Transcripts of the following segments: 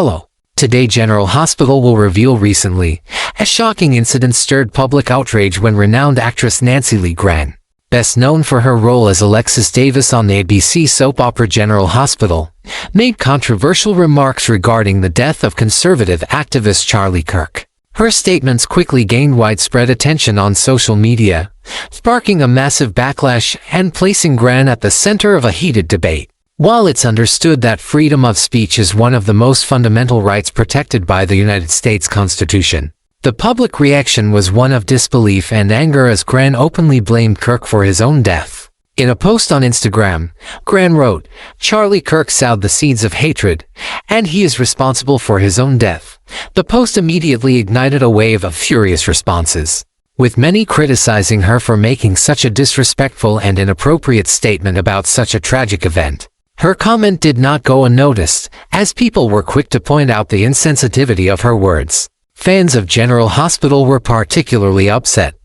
Hello. Today General Hospital will reveal recently, a shocking incident stirred public outrage when renowned actress Lee Gran, best known for her role as Alexis Davis on the ABC soap opera General Hospital, made controversial remarks regarding the death of conservative activist Charlie Kirk. Her statements quickly gained widespread attention on social media, sparking a massive backlash and placing Gran at the center of a heated debate. While it's understood that freedom of speech is one of the most fundamental rights protected by the United States Constitution, the public reaction was one of disbelief and anger as Gran openly blamed Kirk for his own death. In a post on Instagram, Gran wrote, "Charlie Kirk sowed the seeds of hatred, and he is responsible for his own death." The post immediately ignited a wave of furious responses, with many criticizing her for making such a disrespectful and inappropriate statement about such a tragic event. Her comment did not go unnoticed, as people were quick to point out the insensitivity of her words. Fans of General Hospital were particularly upset,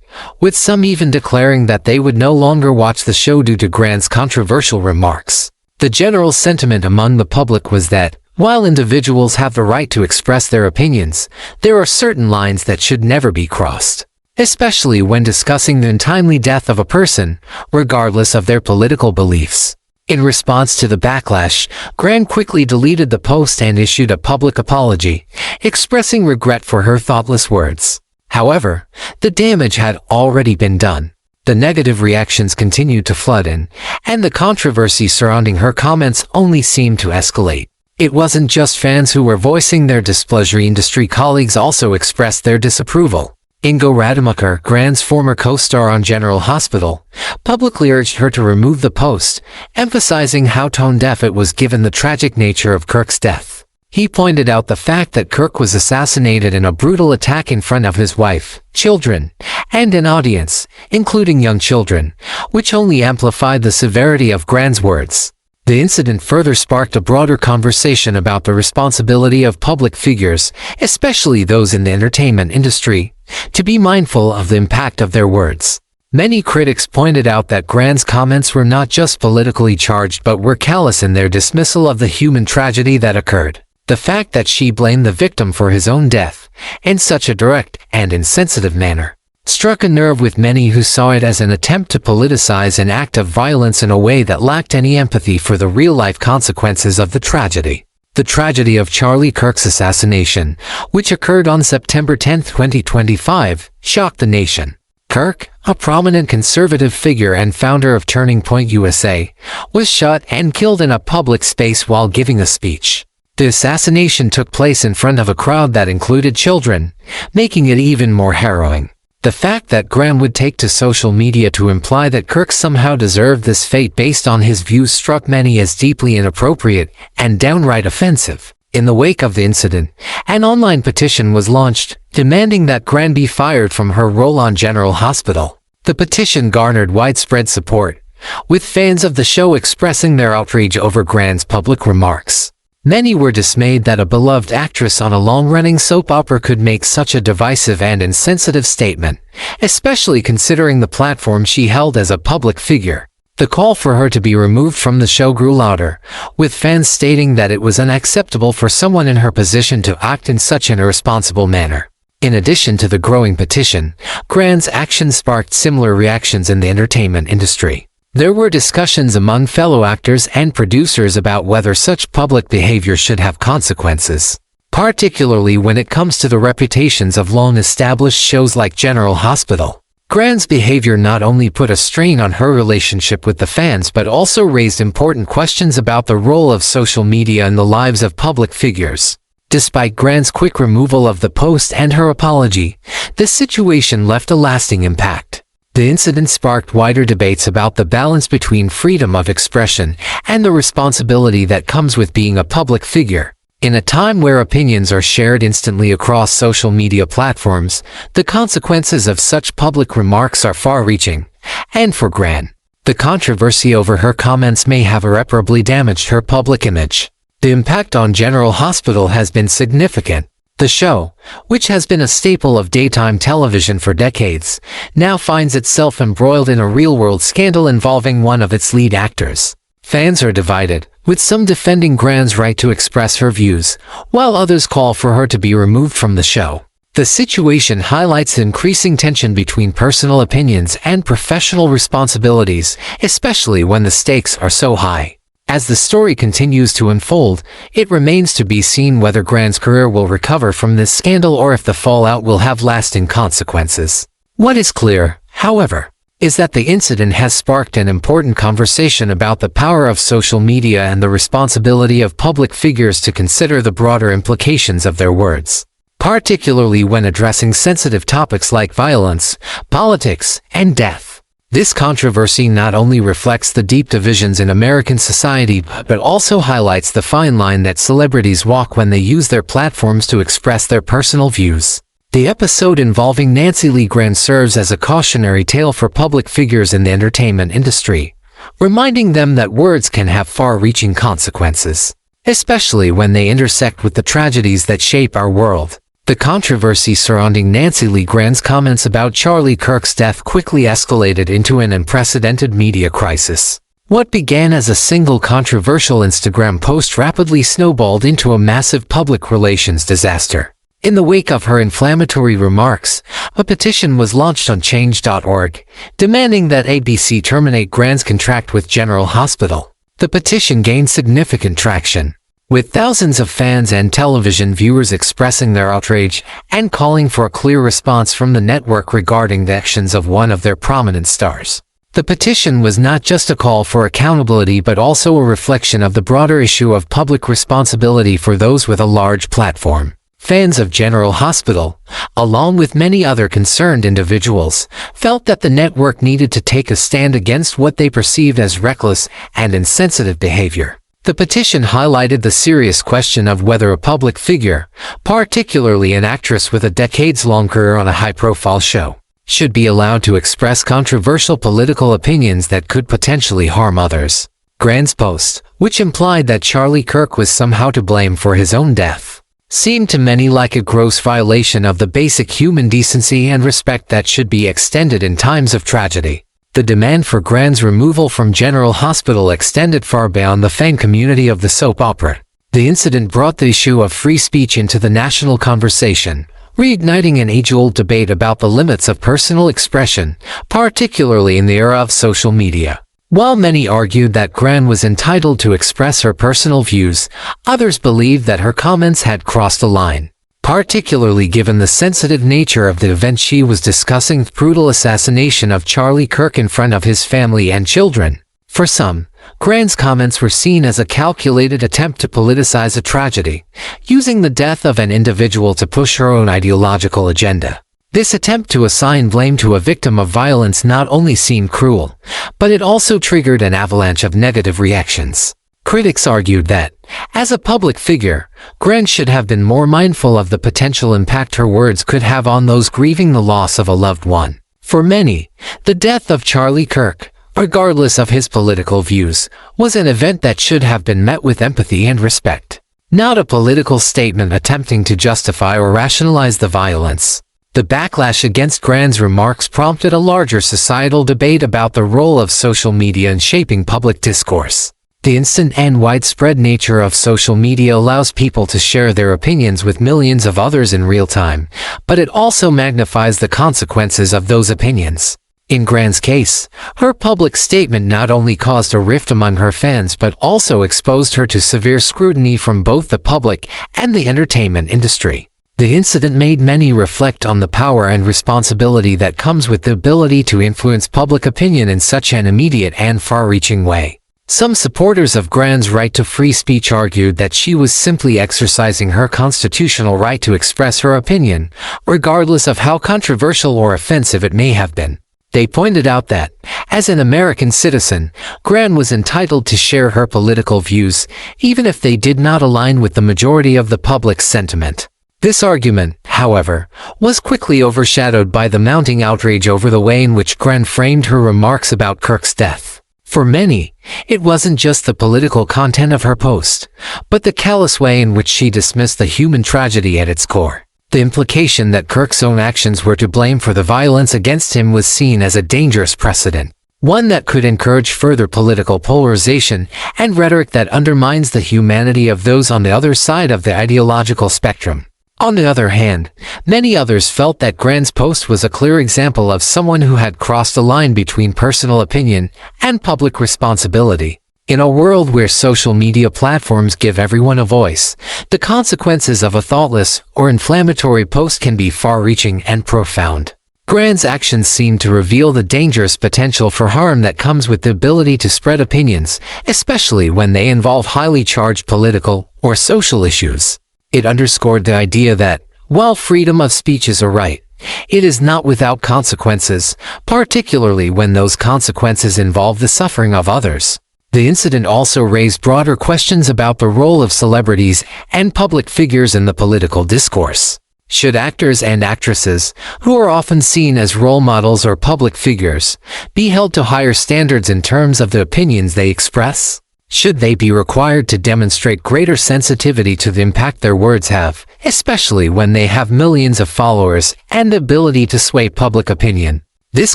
with some even declaring that they would no longer watch the show due to Gran's controversial remarks. The general sentiment among the public was that, while individuals have the right to express their opinions, there are certain lines that should never be crossed, especially when discussing the untimely death of a person, regardless of their political beliefs. In response to the backlash, Gran quickly deleted the post and issued a public apology, expressing regret for her thoughtless words. However, the damage had already been done. The negative reactions continued to flood in, and the controversy surrounding her comments only seemed to escalate. It wasn't just fans who were voicing their displeasure. Industry colleagues also expressed their disapproval. Ingo Rademacher, Gran's former co-star on General Hospital, publicly urged her to remove the post, emphasizing how tone-deaf it was given the tragic nature of Kirk's death. He pointed out the fact that Kirk was assassinated in a brutal attack in front of his wife, children, and an audience, including young children, which only amplified the severity of Gran's words. The incident further sparked a broader conversation about the responsibility of public figures, especially those in the entertainment industry, to be mindful of the impact of their words. Many critics pointed out that Gran's comments were not just politically charged but were callous in their dismissal of the human tragedy that occurred. The fact that she blamed the victim for his own death, in such a direct and insensitive manner, struck a nerve with many who saw it as an attempt to politicize an act of violence in a way that lacked any empathy for the real-life consequences of the tragedy. The tragedy of Charlie Kirk's assassination, which occurred on September 10, 2025, shocked the nation. Kirk, a prominent conservative figure and founder of Turning Point USA, was shot and killed in a public space while giving a speech. The assassination took place in front of a crowd that included children, making it even more harrowing. The fact that Gran would take to social media to imply that Kirk somehow deserved this fate based on his views struck many as deeply inappropriate and downright offensive. In the wake of the incident, an online petition was launched, demanding that Gran be fired from her role on General Hospital. The petition garnered widespread support, with fans of the show expressing their outrage over Gran's public remarks. Many were dismayed that a beloved actress on a long-running soap opera could make such a divisive and insensitive statement, especially considering the platform she held as a public figure. The call for her to be removed from the show grew louder, with fans stating that it was unacceptable for someone in her position to act in such an irresponsible manner. In addition to the growing petition, Gran's actions sparked similar reactions in the entertainment industry. There were discussions among fellow actors and producers about whether such public behavior should have consequences, particularly when it comes to the reputations of long-established shows like General Hospital. Gran's behavior not only put a strain on her relationship with the fans but also raised important questions about the role of social media in the lives of public figures. Despite Gran's quick removal of the post and her apology, this situation left a lasting impact. The incident sparked wider debates about the balance between freedom of expression and the responsibility that comes with being a public figure. In a time where opinions are shared instantly across social media platforms, the consequences of such public remarks are far-reaching. And for Gran, the controversy over her comments may have irreparably damaged her public image. The impact on General Hospital has been significant. The show, which has been a staple of daytime television for decades, now finds itself embroiled in a real-world scandal involving one of its lead actors. Fans are divided, with some defending Gran's right to express her views, while others call for her to be removed from the show. The situation highlights the increasing tension between personal opinions and professional responsibilities, especially when the stakes are so high. As the story continues to unfold, it remains to be seen whether Gran's career will recover from this scandal or if the fallout will have lasting consequences. What is clear, however, is that the incident has sparked an important conversation about the power of social media and the responsibility of public figures to consider the broader implications of their words, particularly when addressing sensitive topics like violence, politics, and death. This controversy not only reflects the deep divisions in American society but also highlights the fine line that celebrities walk when they use their platforms to express their personal views. The episode involving Nancy Lee Gran serves as a cautionary tale for public figures in the entertainment industry, reminding them that words can have far-reaching consequences, especially when they intersect with the tragedies that shape our world. The controversy surrounding Nancy Lee Gran's comments about Charlie Kirk's death quickly escalated into an unprecedented media crisis. What began as a single controversial Instagram post rapidly snowballed into a massive public relations disaster. In the wake of her inflammatory remarks, a petition was launched on change.org, demanding that ABC terminate Gran's contract with General Hospital. The petition gained significant traction, with thousands of fans and television viewers expressing their outrage and calling for a clear response from the network regarding the actions of one of their prominent stars. The petition was not just a call for accountability but also a reflection of the broader issue of public responsibility for those with a large platform. Fans of General Hospital, along with many other concerned individuals, felt that the network needed to take a stand against what they perceived as reckless and insensitive behavior. The petition highlighted the serious question of whether a public figure, particularly an actress with a decades-long career on a high-profile show, should be allowed to express controversial political opinions that could potentially harm others. Gran's post, which implied that Charlie Kirk was somehow to blame for his own death, seemed to many like a gross violation of the basic human decency and respect that should be extended in times of tragedy. The demand for Gran's removal from General Hospital extended far beyond the fan community of the soap opera. The incident brought the issue of free speech into the national conversation, reigniting an age-old debate about the limits of personal expression, particularly in the era of social media. While many argued that Gran was entitled to express her personal views, others believed that her comments had crossed a line, particularly given the sensitive nature of the event she was discussing: the brutal assassination of Charlie Kirk in front of his family and children. For some, Gran's comments were seen as a calculated attempt to politicize a tragedy, using the death of an individual to push her own ideological agenda. This attempt to assign blame to a victim of violence not only seemed cruel, but it also triggered an avalanche of negative reactions. Critics argued that, as a public figure, Gran should have been more mindful of the potential impact her words could have on those grieving the loss of a loved one. For many, the death of Charlie Kirk, regardless of his political views, was an event that should have been met with empathy and respect, not a political statement attempting to justify or rationalize the violence. The backlash against Gran's remarks prompted a larger societal debate about the role of social media in shaping public discourse. The instant and widespread nature of social media allows people to share their opinions with millions of others in real time, but it also magnifies the consequences of those opinions. In Gran's case, her public statement not only caused a rift among her fans but also exposed her to severe scrutiny from both the public and the entertainment industry. The incident made many reflect on the power and responsibility that comes with the ability to influence public opinion in such an immediate and far-reaching way. Some supporters of Gran's right to free speech argued that she was simply exercising her constitutional right to express her opinion, regardless of how controversial or offensive it may have been. They pointed out that, as an American citizen, Gran was entitled to share her political views, even if they did not align with the majority of the public's sentiment. This argument, however, was quickly overshadowed by the mounting outrage over the way in which Gran framed her remarks about Kirk's death. For many, it wasn't just the political content of her post, but the callous way in which she dismissed the human tragedy at its core. The implication that Kirk's own actions were to blame for the violence against him was seen as a dangerous precedent. one that could encourage further political polarization and rhetoric that undermines the humanity of those on the other side of the ideological spectrum. On the other hand, many others felt that Gran's post was a clear example of someone who had crossed a line between personal opinion and public responsibility. In a world where social media platforms give everyone a voice, the consequences of a thoughtless or inflammatory post can be far-reaching and profound. Gran's actions seem to reveal the dangerous potential for harm that comes with the ability to spread opinions, especially when they involve highly charged political or social issues. It underscored the idea that, while freedom of speech is a right, it is not without consequences, particularly when those consequences involve the suffering of others. The incident also raised broader questions about the role of celebrities and public figures in the political discourse. Should actors and actresses, who are often seen as role models or public figures, be held to higher standards in terms of the opinions they express? Should they be required to demonstrate greater sensitivity to the impact their words have, especially when they have millions of followers and the ability to sway public opinion? This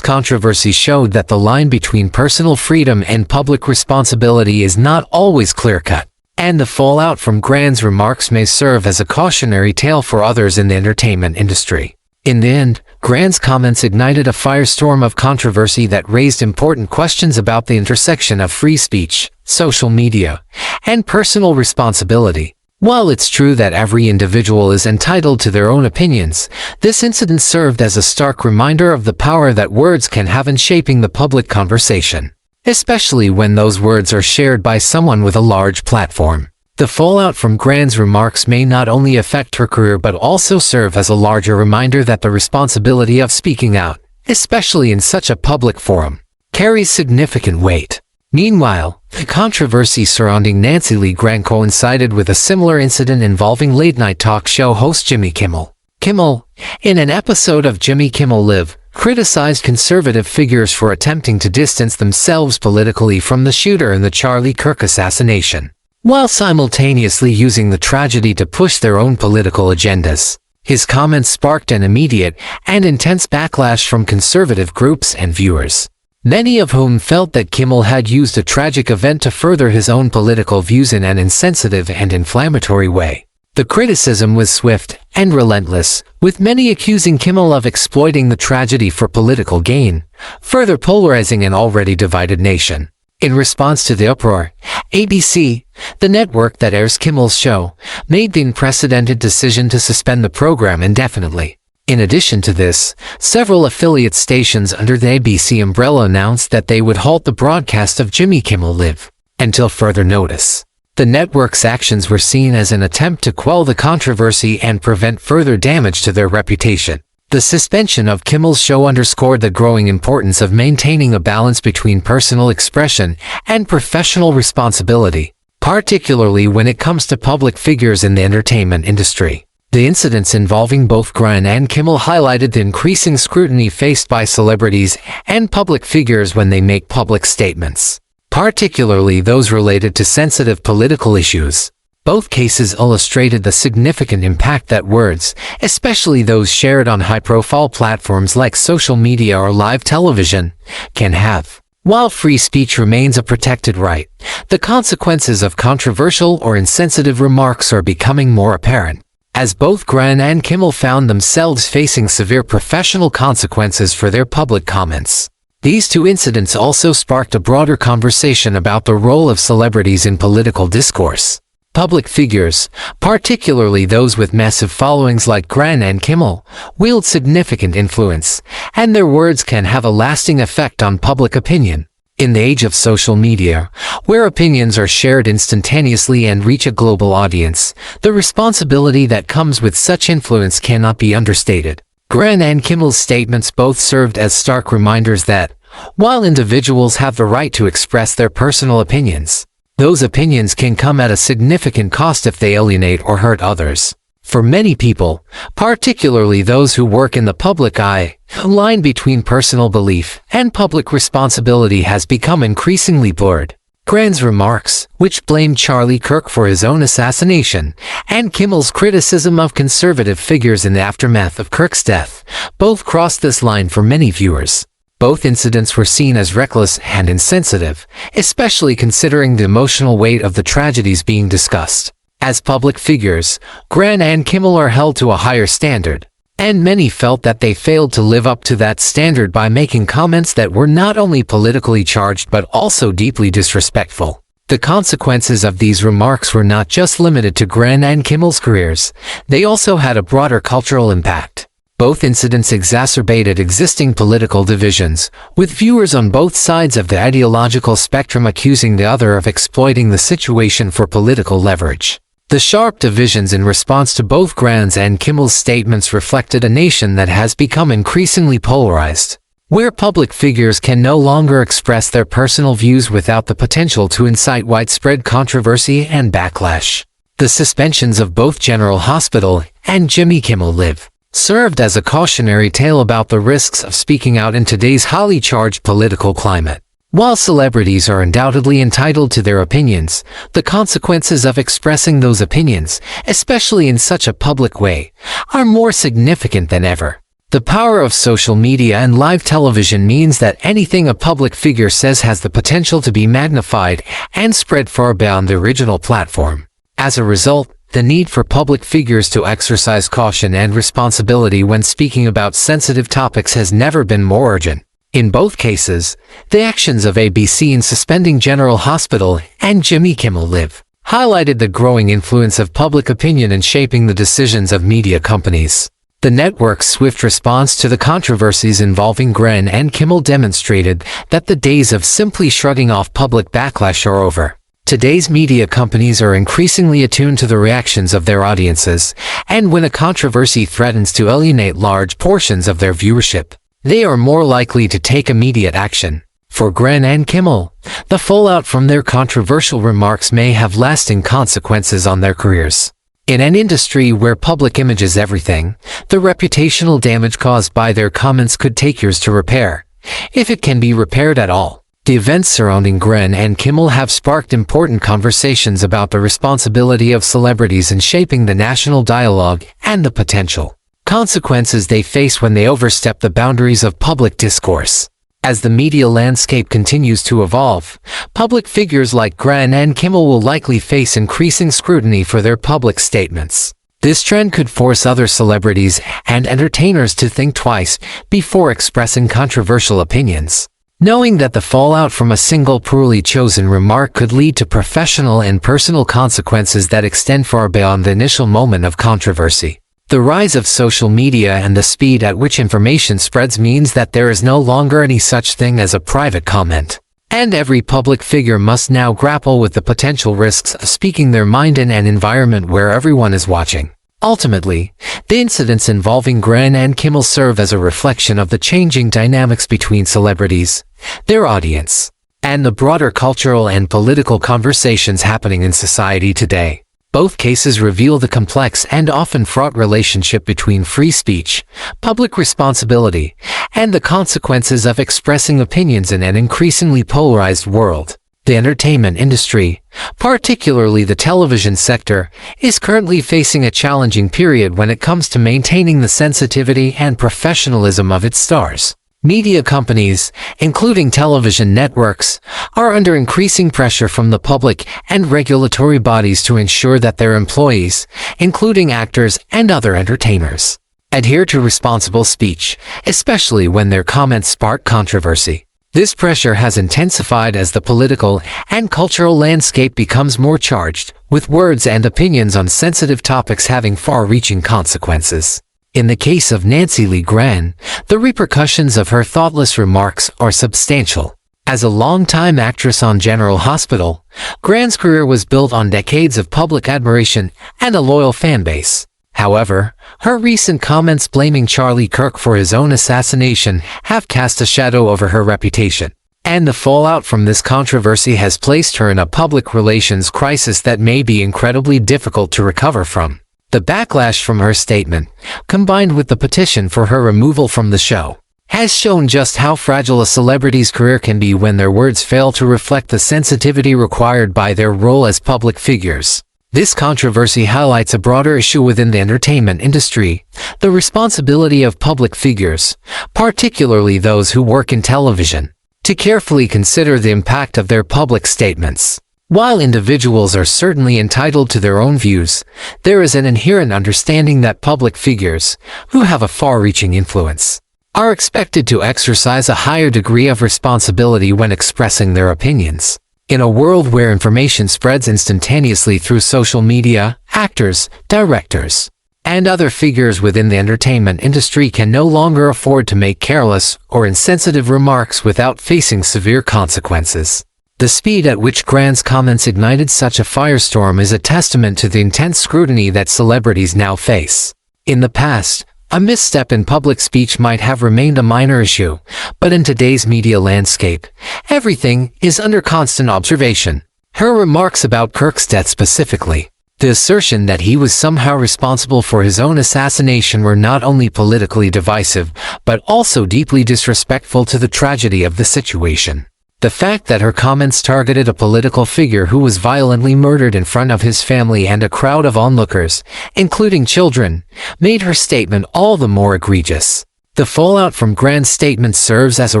controversy showed that the line between personal freedom and public responsibility is not always clear-cut, and the fallout from Gran's remarks may serve as a cautionary tale for others in the entertainment industry. In the end, Gran's comments ignited a firestorm of controversy that raised important questions about the intersection of free speech, social media, and personal responsibility. While it's true that every individual is entitled to their own opinions, this incident served as a stark reminder of the power that words can have in shaping the public conversation, especially when those words are shared by someone with a large platform. The fallout from Gran's remarks may not only affect her career but also serve as a larger reminder that the responsibility of speaking out, especially in such a public forum, carries significant weight. Meanwhile, the controversy surrounding Nancy Lee Gran coincided with a similar incident involving late-night talk show host Jimmy Kimmel. Kimmel, in an episode of Jimmy Kimmel Live, criticized conservative figures for attempting to distance themselves politically from the shooter in the Charlie Kirk assassination, while simultaneously using the tragedy to push their own political agendas. His comments sparked an immediate and intense backlash from conservative groups and viewers, many of whom felt that Kimmel had used a tragic event to further his own political views in an insensitive and inflammatory way. The criticism was swift and relentless, with many accusing Kimmel of exploiting the tragedy for political gain, further polarizing an already divided nation. In response to the uproar, ABC, the network that airs Kimmel's show, made the unprecedented decision to suspend the program indefinitely. In addition to this, several affiliate stations under the ABC umbrella announced that they would halt the broadcast of Jimmy Kimmel Live until further notice. The network's actions were seen as an attempt to quell the controversy and prevent further damage to their reputation. The suspension of Kimmel's show underscored the growing importance of maintaining a balance between personal expression and professional responsibility, particularly when it comes to public figures in the entertainment industry. The incidents involving both Gran and Kimmel highlighted the increasing scrutiny faced by celebrities and public figures when they make public statements, particularly those related to sensitive political issues. Both cases illustrated the significant impact that words, especially those shared on high-profile platforms like social media or live television, can have. While free speech remains a protected right, the consequences of controversial or insensitive remarks are becoming more apparent, as both Gran and Kimmel found themselves facing severe professional consequences for their public comments. These two incidents also sparked a broader conversation about the role of celebrities in political discourse. Public figures, particularly those with massive followings like Gran and Kimmel, wield significant influence, and their words can have a lasting effect on public opinion. In the age of social media, where opinions are shared instantaneously and reach a global audience, the responsibility that comes with such influence cannot be understated. Gran and Kimmel's statements both served as stark reminders that, while individuals have the right to express their personal opinions, those opinions can come at a significant cost if they alienate or hurt others. For many people, particularly those who work in the public eye, the line between personal belief and public responsibility has become increasingly blurred. Gran's remarks, which blamed Charlie Kirk for his own assassination, and Kimmel's criticism of conservative figures in the aftermath of Kirk's death, both crossed this line for many viewers. Both incidents were seen as reckless and insensitive, especially considering the emotional weight of the tragedies being discussed. As public figures, Gran and Kimmel are held to a higher standard, and many felt that they failed to live up to that standard by making comments that were not only politically charged but also deeply disrespectful. The consequences of these remarks were not just limited to Gran and Kimmel's careers, they also had a broader cultural impact. Both incidents exacerbated existing political divisions, with viewers on both sides of the ideological spectrum accusing the other of exploiting the situation for political leverage. The sharp divisions in response to both Gran's and Kimmel's statements reflected a nation that has become increasingly polarized, where public figures can no longer express their personal views without the potential to incite widespread controversy and backlash. The suspensions of both General Hospital and Jimmy Kimmel Live served as a cautionary tale about the risks of speaking out in today's highly charged political climate. While celebrities are undoubtedly entitled to their opinions, the consequences of expressing those opinions, especially in such a public way, are more significant than ever. The power of social media and live television means that anything a public figure says has the potential to be magnified and spread far beyond the original platform. As a result, the need for public figures to exercise caution and responsibility when speaking about sensitive topics has never been more urgent. In both cases, the actions of ABC in suspending General Hospital and Jimmy Kimmel Live highlighted the growing influence of public opinion in shaping the decisions of media companies. The network's swift response to the controversies involving Gran and Kimmel demonstrated that the days of simply shrugging off public backlash are over. Today's media companies are increasingly attuned to the reactions of their audiences, and when a controversy threatens to alienate large portions of their viewership, they are more likely to take immediate action. For Gran and Kimmel, the fallout from their controversial remarks may have lasting consequences on their careers. In an industry where public image is everything, the reputational damage caused by their comments could take years to repair, if it can be repaired at all. The events surrounding Gran and Kimmel have sparked important conversations about the responsibility of celebrities in shaping the national dialogue and the potential consequences they face when they overstep the boundaries of public discourse. As the media landscape continues to evolve, public figures like Gran and Kimmel will likely face increasing scrutiny for their public statements. This trend could force other celebrities and entertainers to think twice before expressing controversial opinions, knowing that the fallout from a single poorly chosen remark could lead to professional and personal consequences that extend far beyond the initial moment of controversy. The rise of social media and the speed at which information spreads means that there is no longer any such thing as a private comment, and every public figure must now grapple with the potential risks of speaking their mind in an environment where everyone is watching. Ultimately, the incidents involving Gran and Kimmel serve as a reflection of the changing dynamics between celebrities, their audience, and the broader cultural and political conversations happening in society today. Both cases reveal the complex and often fraught relationship between free speech, public responsibility, and the consequences of expressing opinions in an increasingly polarized world. The entertainment industry, particularly the television sector, is currently facing a challenging period when it comes to maintaining the sensitivity and professionalism of its stars. Media companies, including television networks, are under increasing pressure from the public and regulatory bodies to ensure that their employees, including actors and other entertainers, adhere to responsible speech, especially when their comments spark controversy. This pressure has intensified as the political and cultural landscape becomes more charged, with words and opinions on sensitive topics having far-reaching consequences. In the case of Lee Gran, the repercussions of her thoughtless remarks are substantial. As a longtime actress on General Hospital, Gran's career was built on decades of public admiration and a loyal fan base. However, her recent comments blaming Charlie Kirk for his own assassination have cast a shadow over her reputation, and the fallout from this controversy has placed her in a public relations crisis that may be incredibly difficult to recover from. The backlash from her statement, combined with the petition for her removal from the show, has shown just how fragile a celebrity's career can be when their words fail to reflect the sensitivity required by their role as public figures. This controversy highlights a broader issue within the entertainment industry, the responsibility of public figures, particularly those who work in television, to carefully consider the impact of their public statements. While individuals are certainly entitled to their own views, there is an inherent understanding that public figures, who have a far-reaching influence, are expected to exercise a higher degree of responsibility when expressing their opinions. In a world where information spreads instantaneously through social media, actors, directors, and other figures within the entertainment industry can no longer afford to make careless or insensitive remarks without facing severe consequences. The speed at which Gran's comments ignited such a firestorm is a testament to the intense scrutiny that celebrities now face. In the past, a misstep in public speech might have remained a minor issue, but in today's media landscape, everything is under constant observation. Her remarks about Kirk's death specifically, the assertion that he was somehow responsible for his own assassination, were not only politically divisive, but also deeply disrespectful to the tragedy of the situation. The fact that her comments targeted a political figure who was violently murdered in front of his family and a crowd of onlookers, including children, made her statement all the more egregious. The fallout from Gran's statement serves as a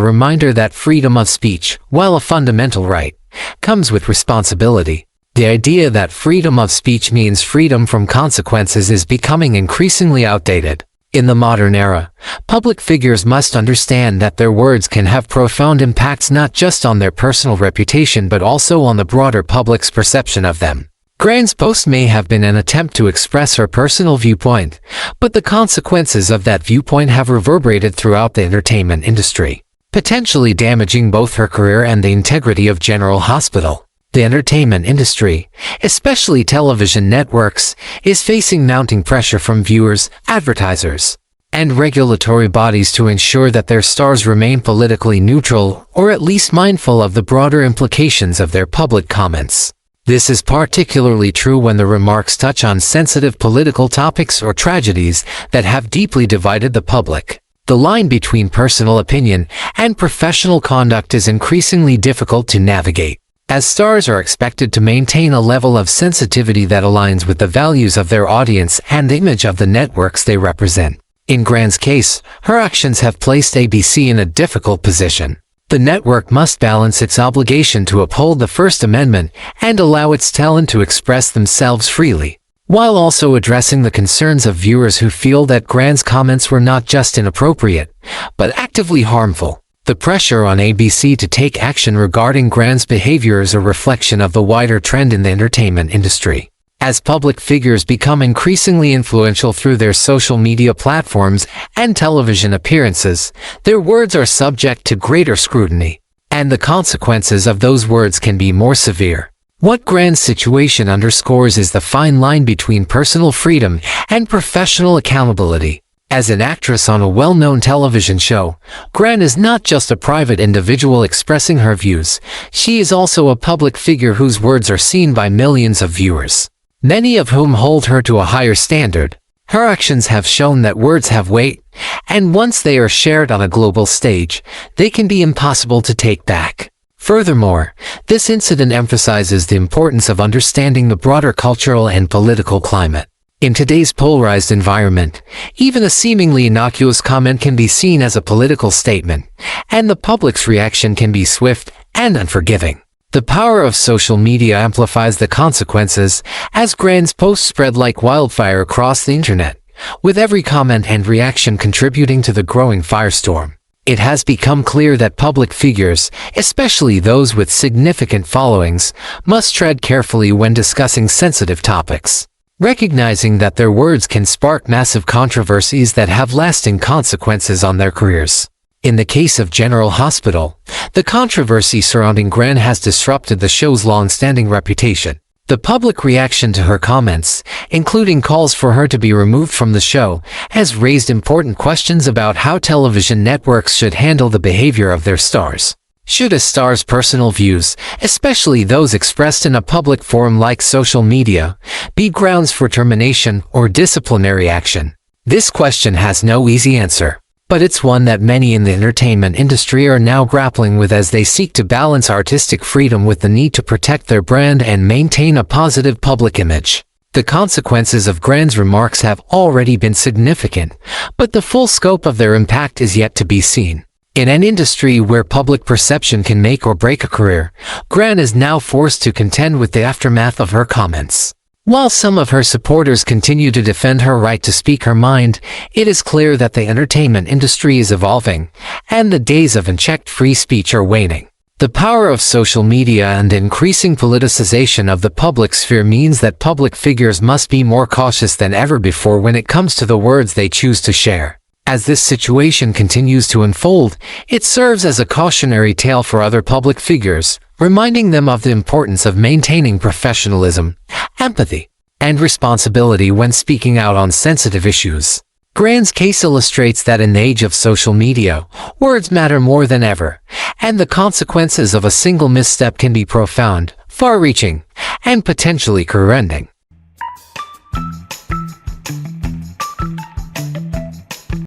reminder that freedom of speech, while a fundamental right, comes with responsibility. The idea that freedom of speech means freedom from consequences is becoming increasingly outdated. In the modern era, public figures must understand that their words can have profound impacts not just on their personal reputation but also on the broader public's perception of them. Gran's post may have been an attempt to express her personal viewpoint, but the consequences of that viewpoint have reverberated throughout the entertainment industry, potentially damaging both her career and the integrity of General Hospital. The entertainment industry, especially television networks, is facing mounting pressure from viewers, advertisers, and regulatory bodies to ensure that their stars remain politically neutral or at least mindful of the broader implications of their public comments. This is particularly true when the remarks touch on sensitive political topics or tragedies that have deeply divided the public. The line between personal opinion and professional conduct is increasingly difficult to navigate, as stars are expected to maintain a level of sensitivity that aligns with the values of their audience and the image of the networks they represent. In Gran's case, her actions have placed ABC in a difficult position. The network must balance its obligation to uphold the First Amendment and allow its talent to express themselves freely, while also addressing the concerns of viewers who feel that Gran's comments were not just inappropriate, but actively harmful. The pressure on ABC to take action regarding Gran's behavior is a reflection of the wider trend in the entertainment industry. As public figures become increasingly influential through their social media platforms and television appearances, their words are subject to greater scrutiny, and the consequences of those words can be more severe. What Gran's situation underscores is the fine line between personal freedom and professional accountability. As an actress on a well-known television show, Gran is not just a private individual expressing her views, she is also a public figure whose words are seen by millions of viewers, many of whom hold her to a higher standard. Her actions have shown that words have weight, and once they are shared on a global stage, they can be impossible to take back. Furthermore, this incident emphasizes the importance of understanding the broader cultural and political climate. In today's polarized environment, even a seemingly innocuous comment can be seen as a political statement, and the public's reaction can be swift and unforgiving. The power of social media amplifies the consequences, as Gran's posts spread like wildfire across the internet, with every comment and reaction contributing to the growing firestorm. It has become clear that public figures, especially those with significant followings, must tread carefully when discussing sensitive topics, recognizing that their words can spark massive controversies that have lasting consequences on their careers. In the case of General Hospital, the controversy surrounding Gran has disrupted the show's long-standing reputation. The public reaction to her comments, including calls for her to be removed from the show, has raised important questions about how television networks should handle the behavior of their stars. Should a star's personal views, especially those expressed in a public forum like social media, be grounds for termination or disciplinary action? This question has no easy answer. but it's one that many in the entertainment industry are now grappling with as they seek to balance artistic freedom with the need to protect their brand and maintain a positive public image. The consequences of Gran's remarks have already been significant, but the full scope of their impact is yet to be seen. In an industry where public perception can make or break a career, Gran is now forced to contend with the aftermath of her comments. While some of her supporters continue to defend her right to speak her mind, it is clear that the entertainment industry is evolving, and the days of unchecked free speech are waning. The power of social media and increasing politicization of the public sphere means that public figures must be more cautious than ever before when it comes to the words they choose to share. As this situation continues to unfold, it serves as a cautionary tale for other public figures, reminding them of the importance of maintaining professionalism, empathy, and responsibility when speaking out on sensitive issues. Gran's case illustrates that in the age of social media, words matter more than ever, and the consequences of a single misstep can be profound, far-reaching, and potentially career-ending.